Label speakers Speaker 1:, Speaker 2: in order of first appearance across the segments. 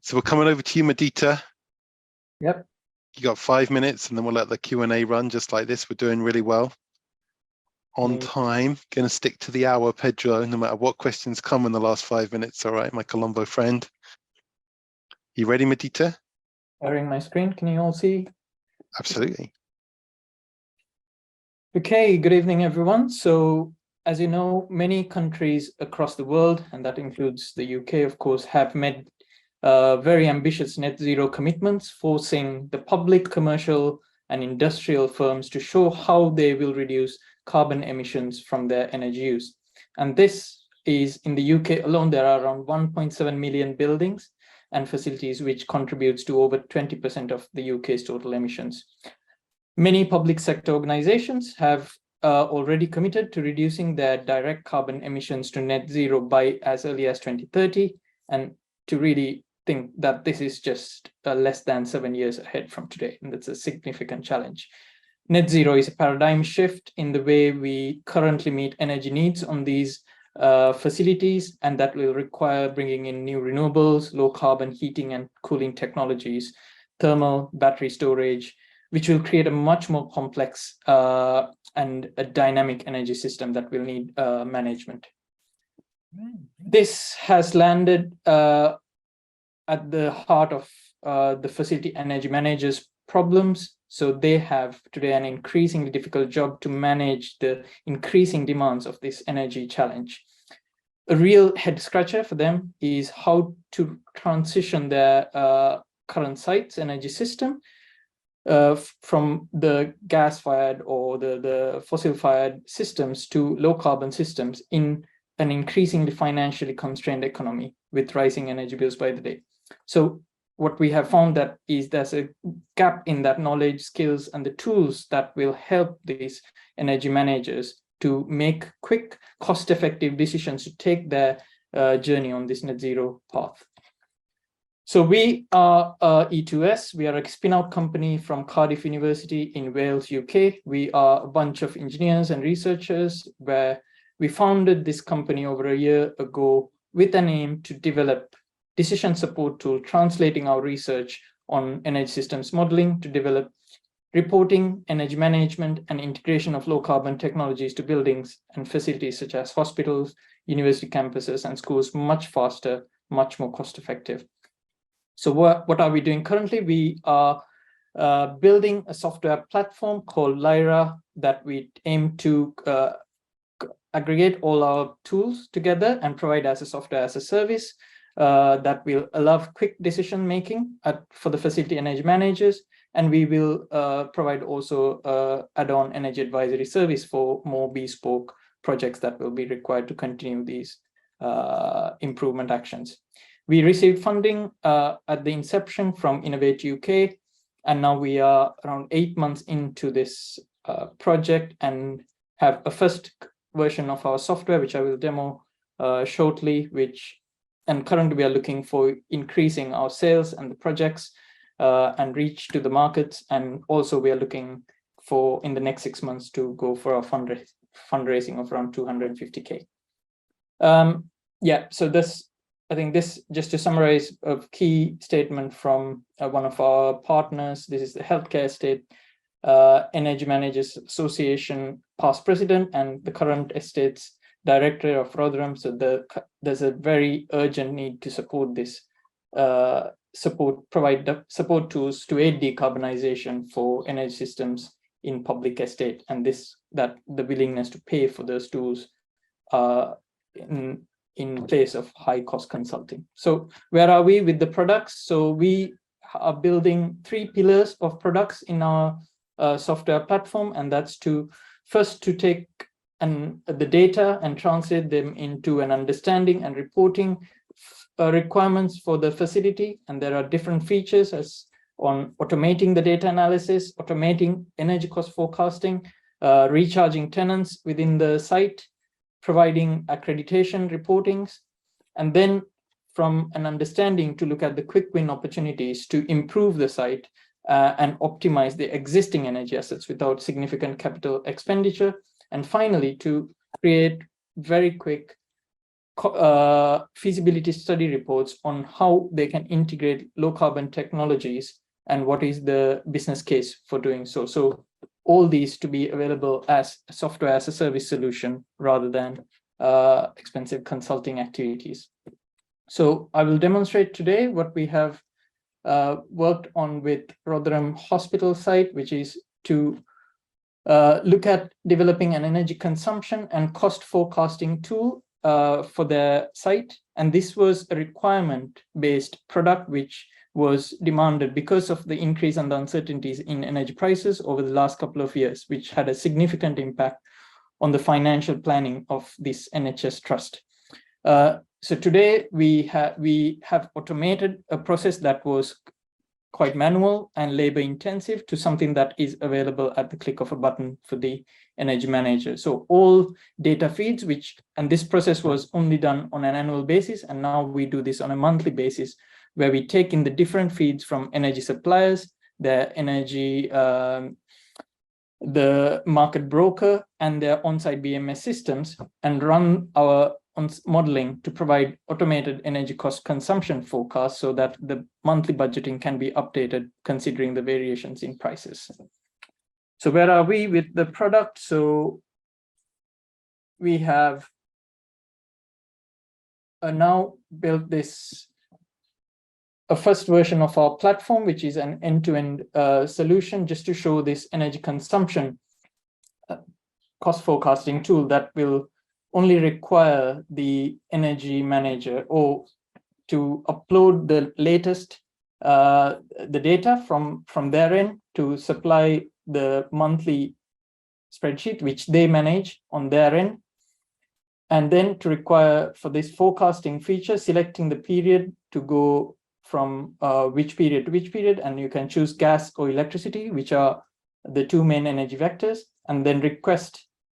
Speaker 1: So we're coming over to you, Muditha.
Speaker 2: Yep.
Speaker 1: You got 5 minutes and then we'll let the Q&A run just like this. We're doing really well. On time. Going to stick to the hour, Pedro, no matter what questions come in the last 5 minutes. All right, my Colombo friend. You ready, Muditha?
Speaker 2: Sharing my screen. Can you all see?
Speaker 1: Absolutely.
Speaker 2: Okay, good evening, everyone. So, as you know, many countries across the world, and that includes the UK, of course, have made very ambitious net zero commitments, forcing the public, commercial, and industrial firms to show how they will reduce carbon emissions from their energy use. And this is in the UK alone, there are around 1.7 million buildings and facilities, which contributes to over 20% of the UK's total emissions. Many public sector organizations have already committed to reducing their direct carbon emissions to net zero by as early as 2030, and to really think that this is just less than 7 years ahead from today, and that's a significant challenge. Net zero is a paradigm shift in the way we currently meet energy needs on these facilities, and that will require bringing in new renewables, low carbon heating and cooling technologies, thermal, battery storage, which will create a much more complex and a dynamic energy system that will need management. This has landed at the heart of the facility energy managers' problems. So they have today an increasingly difficult job to manage the increasing demands of this energy challenge. A real head scratcher for them is how to transition their current site's energy system from the gas-fired or the fossil-fired systems to low-carbon systems in an increasingly financially constrained economy with rising energy bills by the day. So what we have found that is there's a gap in that knowledge, skills, and the tools that will help these energy managers to make quick, cost-effective decisions to take their journey on this net zero path. So we are E2S. We are a spin-out company from Cardiff University in Wales, UK. We are a bunch of engineers and researchers where we founded this company over a year ago with an aim to develop decision support tool, translating our research on energy systems modeling to develop reporting, energy management, and integration of low carbon technologies to buildings and facilities such as hospitals, university campuses, and schools much faster, much more cost effective. So what are we doing currently? We are building a software platform called Lyra that we aim to aggregate all our tools together and provide as a software as a service that will allow quick decision making for the facility energy managers. And we will provide also add-on energy advisory service for more bespoke projects that will be required to continue these improvement actions. We received funding at the inception from Innovate UK, and now we are around 8 months into this project and have a first version of our software, which I will demo shortly, and currently we are looking for increasing our sales and the projects and reach to the markets. And also we are looking for, in the next 6 months, to go for a fundraising of around 250K. Yeah, so I think this, just to summarize, a key statement from one of our partners. This is the Healthcare Estate Energy Managers Association past president and the current estates director of Rotherham. So there's a very urgent need to support this, provide the support tools to aid decarbonization for energy systems in public estate, and the willingness to pay for those tools in place of high cost consulting. So where are we with the products? So we are building 3 pillars of products in our software platform, and that's to take the data and translate them into an understanding and reporting requirements for the facility. And there are different features as on automating the data analysis, automating energy cost forecasting, recharging tenants within the site, providing accreditation reportings, and then from an understanding to look at the quick win opportunities to improve the site and optimize the existing energy assets without significant capital expenditure. And finally, to create very quick feasibility study reports on how they can integrate low carbon technologies and what is the business case for doing so. So all these to be available as a software as a service solution rather than expensive consulting activities. So I will demonstrate today what we have worked on with Rotherham Hospital site, which is to look at developing an energy consumption and cost forecasting tool for their site. And this was a requirement-based product which was demanded because of the increase and the uncertainties in energy prices over the last couple of years, which had a significant impact on the financial planning of this NHS trust. So today we have automated a process that was quite manual and labor intensive to something that is available at the click of a button for the energy manager. So all data feeds, and this process was only done on an annual basis, and now we do this on a monthly basis, where we take in the different feeds from energy suppliers, their energy, the market broker, and their on-site BMS systems, and run our modeling to provide automated energy cost consumption forecasts so that the monthly budgeting can be updated considering the variations in prices. So where are we with the product? So we have now built a first version of our platform, which is an end-to-end solution, just to show this energy consumption cost forecasting tool that will only require the energy manager or to upload the latest the data from their end to supply the monthly spreadsheet, which they manage on their end. And then to require for this forecasting feature, selecting the period to go from which period to which period, and you can choose gas or electricity, which are the two main energy vectors, and then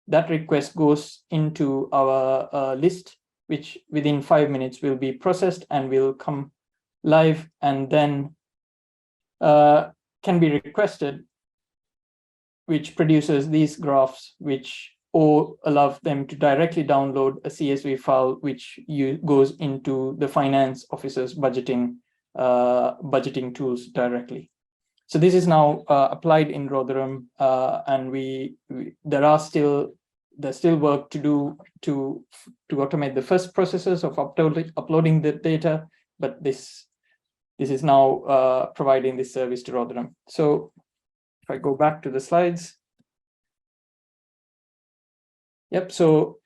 Speaker 2: that request goes into our list, which within 5 minutes will be processed and will come live, and then can be requested, which produces these graphs, which or allow them to directly download a CSV file, which goes into the finance officer's budgeting tools directly. So this is now applied in Rotherham, and there's still work to do to automate the first processes of uploading the data, but this is now providing this service to Rotherham. So if I go back to the slides. Yep, so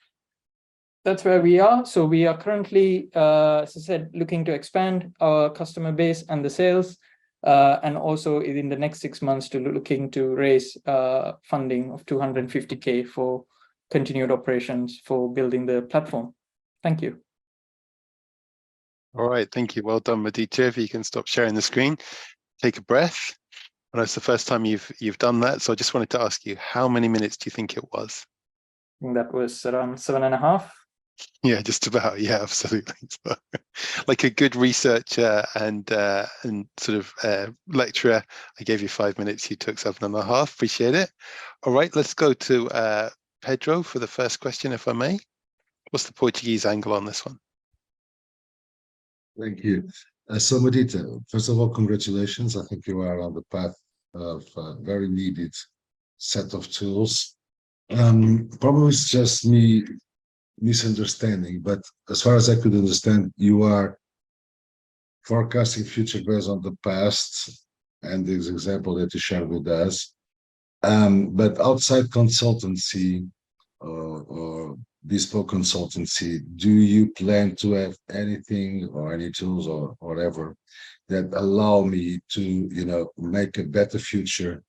Speaker 2: that's where we are. So we are currently, as I said, looking to expand our customer base and the sales, and also in the next 6 months looking to raise funding of 250K for continued operations for building the platform. Thank you.
Speaker 1: All right, thank you. Well done, Muditha. If you can stop sharing the screen, take a breath. I know it's the first time you've done that, so I just wanted to ask you, how many minutes do you think it was?
Speaker 2: I think that was around 7.5.
Speaker 1: Yeah, just about. Yeah, absolutely. Like a good researcher and sort of lecturer, I gave you 5 minutes. You took 7.5. Appreciate it. All right, let's go to Pedro for the first question, if I may. What's the Portuguese angle on this one?
Speaker 3: Thank you. So Muditha, first of all, congratulations. I think you are on the path of a very needed set of tools. Probably it's just me misunderstanding, but as far as I could understand, you are forecasting future based on the past and this example that you shared with us. But outside consultancy or bespoke consultancy, do you plan to have anything or any tools or whatever that allow me to, make a better future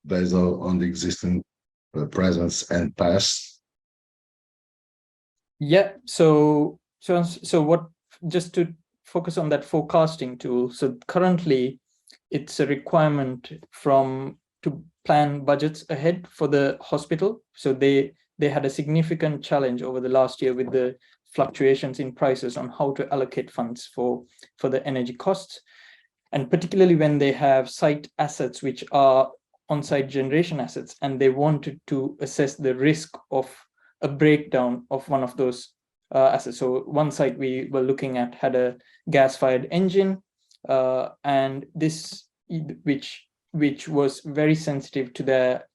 Speaker 3: based on the existing presence and past?
Speaker 2: Yeah, so what, just to focus on that forecasting tool. So currently it's a requirement to plan budgets ahead for the hospital. So they had a significant challenge over the last year with the fluctuations in prices on how to allocate funds for the energy costs. And particularly when they have site assets, which are on-site generation assets, and they wanted to assess the risk of a breakdown of one of those So one site we were looking at had a gas-fired engine, and this which was very sensitive to their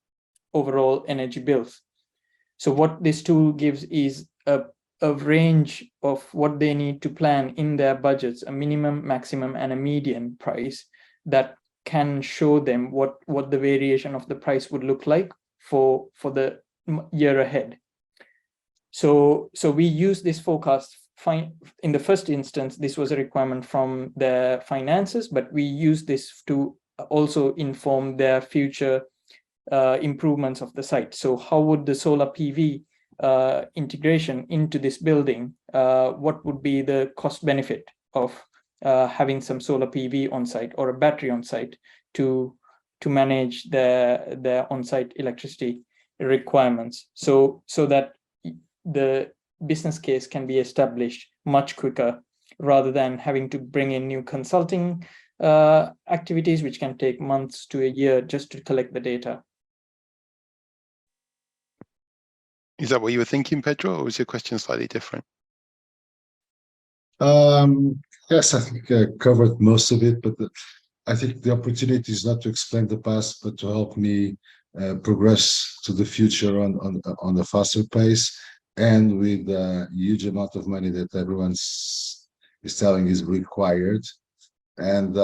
Speaker 2: overall energy bills. So what this tool gives is a range of what they need to plan in their budgets, a minimum, maximum, and a median price that can show them what the variation of the price would look like for the year ahead. So we use this forecast. In the first instance, this was a requirement from their finances, but we use this to also inform their future improvements of the site. So how would the solar PV integration into this building, what would be the cost benefit of having some solar PV on site or a battery on site to manage their on-site electricity requirements, so that the business case can be established much quicker, rather than having to bring in new consulting activities, which can take months to a year just to collect the data.
Speaker 1: Is that what you were thinking, Pedro, or was your question slightly different?
Speaker 3: Yes, I think I covered most of it, but I think the opportunity is not to explain the past, but to help me progress to the future on a faster pace, and with a huge amount of money that everyone is telling is required. And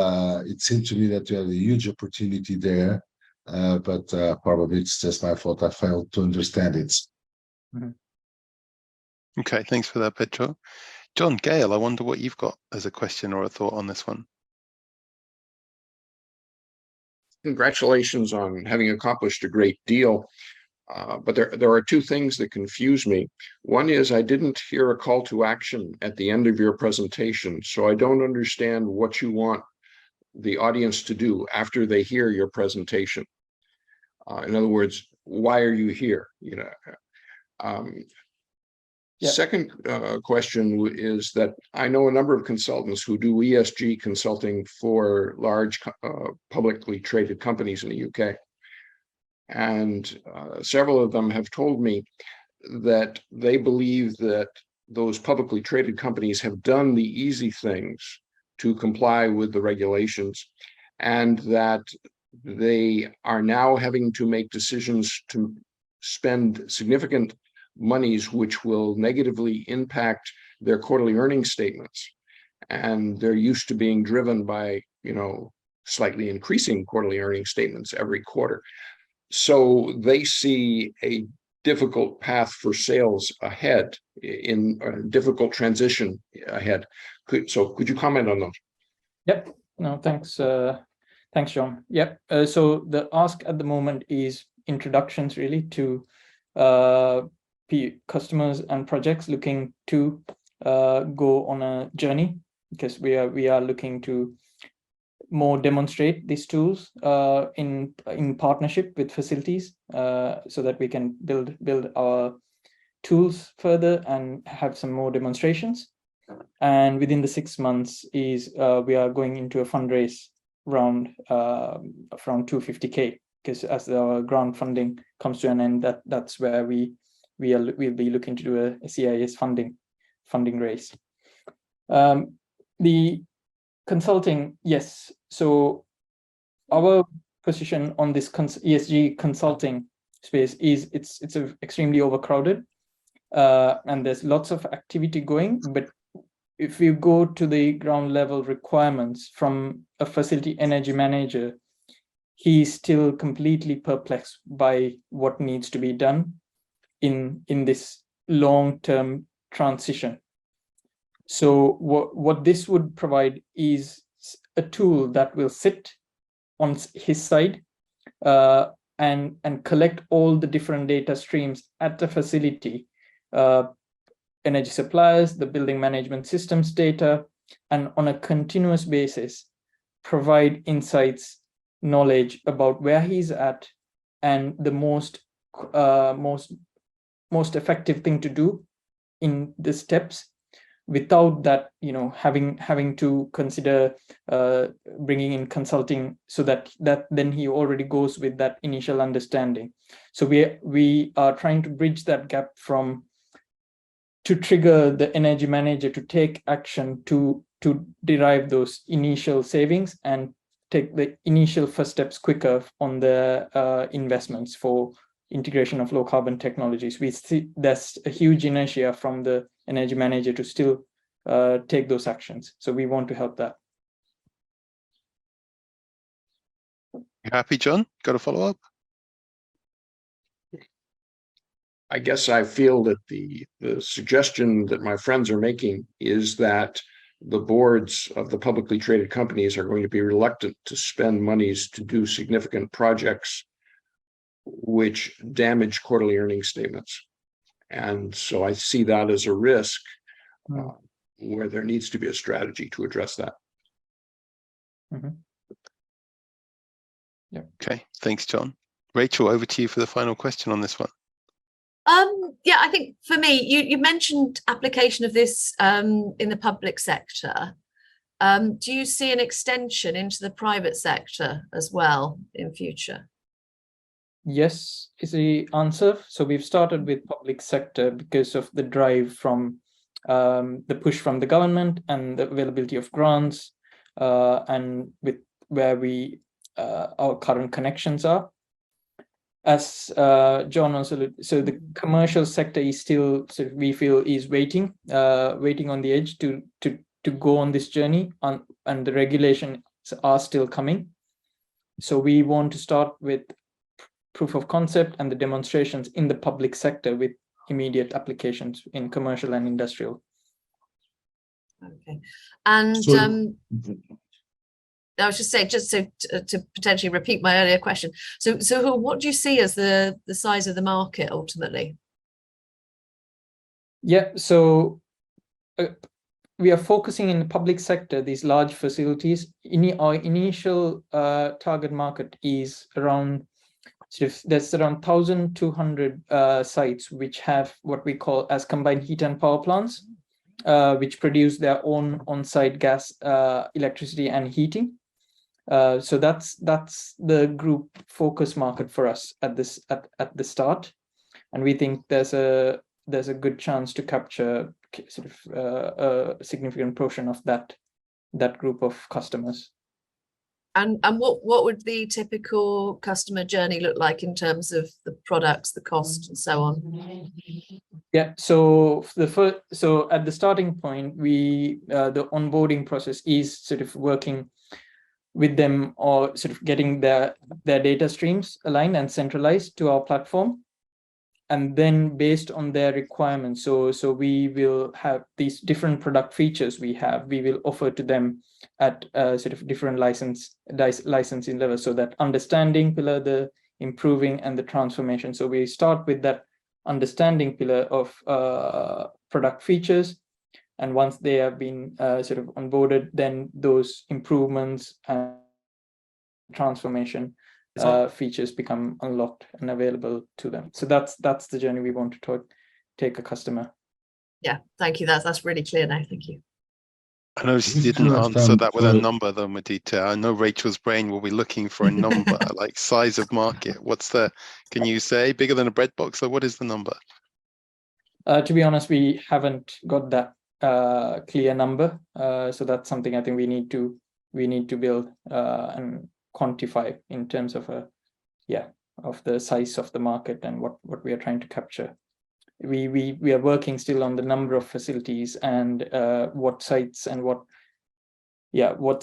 Speaker 3: it seemed to me that you had a huge opportunity there, but probably it's just my fault. I failed to understand it.
Speaker 2: Mm-hmm.
Speaker 1: Okay, thanks for that, Pedro. John, Gail, I wonder what you've got as a question or a thought on this one.
Speaker 4: Congratulations on having accomplished a great deal. But there are two things that confuse me. One is I didn't hear a call to action at the end of your presentation, so I don't understand what you want the audience to do after they hear your presentation. In other words, why are you here?
Speaker 2: Yeah.
Speaker 4: Second question is that I know a number of consultants who do ESG consulting for large publicly traded companies in the UK. And several of them have told me that they believe that those publicly traded companies have done the easy things to comply with the regulations, and that they are now having to make decisions to spend significant monies which will negatively impact their quarterly earnings statements. And they're used to being driven by, slightly increasing quarterly earnings statements every quarter. So they see a difficult path for sales ahead, in a difficult transition ahead. Could you comment on those?
Speaker 2: Yep. No, thanks. Thanks, John. Yep. So the ask at the moment is introductions really to customers and projects looking to go on a journey, because we are looking to more demonstrate these tools in partnership with facilities, so that we can build our tools further and have some more demonstrations. And within the 6 months is we are going into a fundraise round from 250K, because as our grant funding comes to an end, that's where we'll be looking to do a CIS funding raise. The consulting, yes. So our position on this ESG consulting space is it's extremely overcrowded, and there's lots of activity going. But if you go to the ground level requirements from a facility energy manager, he's still completely perplexed by what needs to be done in this long-term transition. So what this would provide is a tool that will sit on his side and collect all the different data streams at the facility, energy suppliers, the building management systems data, and on a continuous basis provide insights, knowledge about where he's at and the most effective thing to do in the steps, without that having to consider bringing in consulting, so that then he already goes with that initial understanding. So we are trying to bridge that gap to trigger the energy manager to take action to derive those initial savings and take the initial first steps quicker on the investments for integration of low carbon technologies. We see there's a huge inertia from the energy manager to still take those actions. So we want to help that.
Speaker 1: You happy, John? Got a follow up?
Speaker 4: I guess I feel that the suggestion that my friends are making is that the boards of the publicly traded companies are going to be reluctant to spend monies to do significant projects which damage quarterly earnings statements. And so I see that as a risk where there needs to be a strategy to address that.
Speaker 2: Yeah.
Speaker 1: Okay, thanks, John. Rachel, over to you for the final question on this one.
Speaker 5: Yeah, I think for me, you mentioned application of this in the public sector. Do you see an extension into the private sector as well in future?
Speaker 2: Yes, is the answer. So we've started with public sector because of the drive from the push from the government and the availability of grants and with where our current connections are. As John also, so the commercial sector is still, so we feel, is waiting on the edge to go on this journey, and the regulations are still coming. So we want to start with proof of concept and the demonstrations in the public sector with immediate applications in commercial and industrial.
Speaker 5: Okay, and
Speaker 3: So-
Speaker 5: I was just saying, just to potentially repeat my earlier question. So what do you see as the size of the market ultimately?
Speaker 2: Yeah, so we are focusing in the public sector, these large facilities. Our initial target market is around, there's around 1,200 sites which have what we call as combined heat and power plants, which produce their own on-site gas, electricity and heating. So that's the group focus market for us at the start, and we think there's a good chance to capture sort of a significant portion of that group of customers.
Speaker 5: And what would the typical customer journey look like in terms of the products, the cost, and so on?
Speaker 2: Yeah, so so at the starting point, the onboarding process is sort of working with them, or sort of getting their data streams aligned and centralized to our platform, and then based on their requirements. So we will have these different product features we will offer to them at sort of different licensing levels. So that understanding pillar, the improving, and the transformation. So we start with that understanding pillar of product features, and once they have been sort of onboarded, then those improvements and transformation features become unlocked and available to them. So that's the journey we want to take a customer.
Speaker 5: Yeah, thank you. That's really clear now. Thank you.
Speaker 1: I know she didn't answer that with a number though, Muditha. I know Rachel's brain will be looking for a number, like size of market. Can you say bigger than a bread box, or what is the number?
Speaker 2: To be honest, we haven't got that clear number. So that's something I think we need to build and quantify in terms of of the size of the market and what we are trying to capture. We are working still on the number of facilities and what sites and what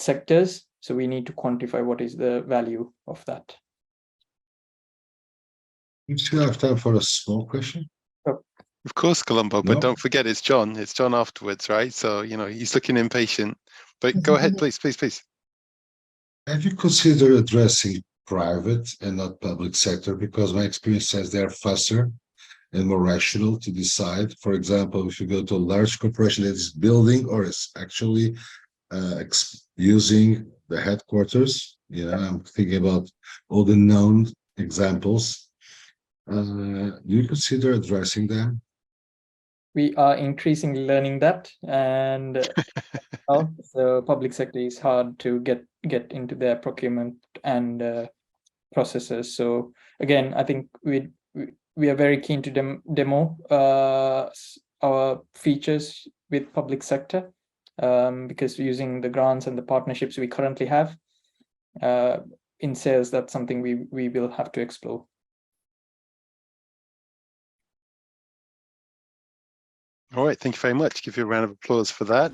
Speaker 2: sectors. So we need to quantify what is the value of that.
Speaker 3: You still have time for a small question?
Speaker 1: Of course, Colombo, but
Speaker 3: No?
Speaker 1: don't forget it's John. It's John afterwards, right? So, he's looking impatient. But go ahead, please.
Speaker 3: Have you considered addressing private and not public sector? Because my experience says they're faster and more rational to decide. For example, if you go to a large corporation that is building or is actually using the headquarters, I'm thinking about all the known examples. Do you consider addressing them?
Speaker 2: We are increasingly learning that, and so public sector is hard to get into their procurement and processes. So again, I think we are very keen to demo our features with public sector, because using the grants and the partnerships we currently have in sales, that's something we will have to explore.
Speaker 1: All right, thank you very much. Give you a round of applause for that.